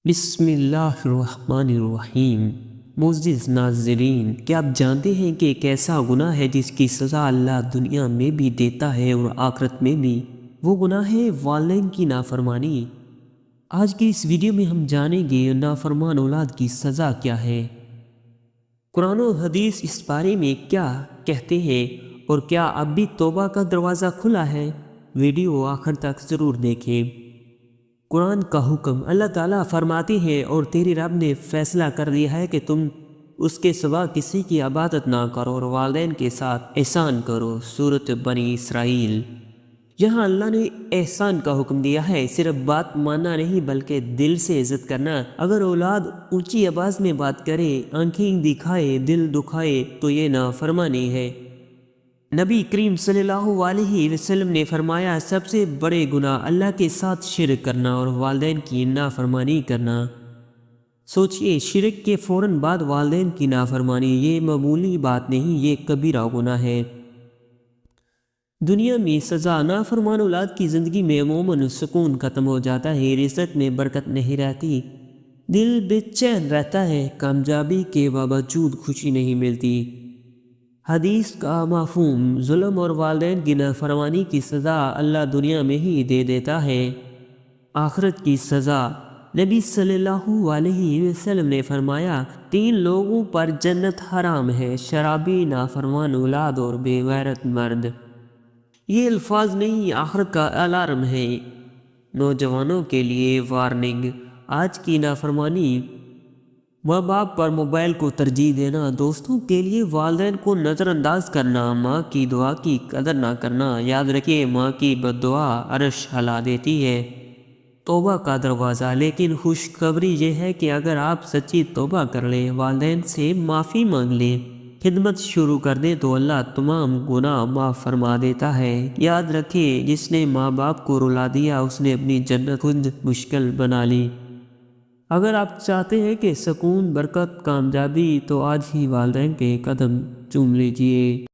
بسم اللہ الرحمن الرحیم۔ معزز ناظرین، کیا آپ جانتے ہیں کہ ایک ایسا گناہ ہے جس کی سزا اللہ دنیا میں بھی دیتا ہے اور آخرت میں بھی؟ وہ گناہ ہے والدین کی نافرمانی۔ آج کی اس ویڈیو میں ہم جانیں گے نافرمان اولاد کی سزا کیا ہے، قرآن و حدیث اس بارے میں کیا کہتے ہیں، اور کیا اب بھی توبہ کا دروازہ کھلا ہے۔ ویڈیو آخر تک ضرور دیکھیں۔ قرآن کا حکم، اللہ تعالیٰ فرماتے ہیں اور تیرے رب نے فیصلہ کر دیا ہے کہ تم اس کے سوا کسی کی عبادت نہ کرو اور والدین کے ساتھ احسان کرو۔ سورۃ بنی اسرائیل۔ یہاں اللہ نے احسان کا حکم دیا ہے، صرف بات ماننا نہیں بلکہ دل سے عزت کرنا۔ اگر اولاد اونچی آواز میں بات کرے، آنکھیں دکھائے، دل دکھائے تو یہ نافرمانی ہے۔ نبی کریم صلی اللہ علیہ وسلم نے فرمایا، سب سے بڑے گناہ اللہ کے ساتھ شرک کرنا اور والدین کی نافرمانی کرنا۔ سوچئے، شرک کے فوراً بعد والدین کی نافرمانی، یہ معمولی بات نہیں، یہ کبیرہ گناہ ہے۔ دنیا میں سزا، نافرمان اولاد کی زندگی میں عموماً سکون ختم ہو جاتا ہے، رزق میں برکت نہیں رہتی، دل بے چین رہتا ہے، کامیابی کے باوجود خوشی نہیں ملتی۔ حدیث کا مفہوم، ظلم اور والدین کی نافرمانی کی سزا اللہ دنیا میں ہی دے دیتا ہے۔ آخرت کی سزا، نبی صلی اللہ علیہ وسلم نے فرمایا، 3 لوگوں پر جنت حرام ہے، شرابی، نافرمان اولاد اور بے غیرت مرد۔ یہ الفاظ نہیں، آخرت کا الارم ہے۔ نوجوانوں کے لیے وارننگ، آج کی نافرمانی، ماں باپ پر موبائل کو ترجیح دینا، دوستوں کے لیے والدین کو نظر انداز کرنا، ماں کی دعا کی قدر نہ کرنا۔ یاد رکھیے، ماں کی بد دعا عرش ہلا دیتی ہے۔ توبہ کا دروازہ، لیکن خوشخبری یہ ہے کہ اگر آپ سچی توبہ کر لیں، والدین سے معافی مانگ لیں، خدمت شروع کر دیں تو اللہ تمام گناہ معاف فرما دیتا ہے۔ یاد رکھیے، جس نے ماں باپ کو رلا دیا اس نے اپنی جنت خود مشکل بنا لی۔ اگر آپ چاہتے ہیں کہ سکون، برکت، کامیابی، تو آج ہی والدین کے قدم چوم لیجئے۔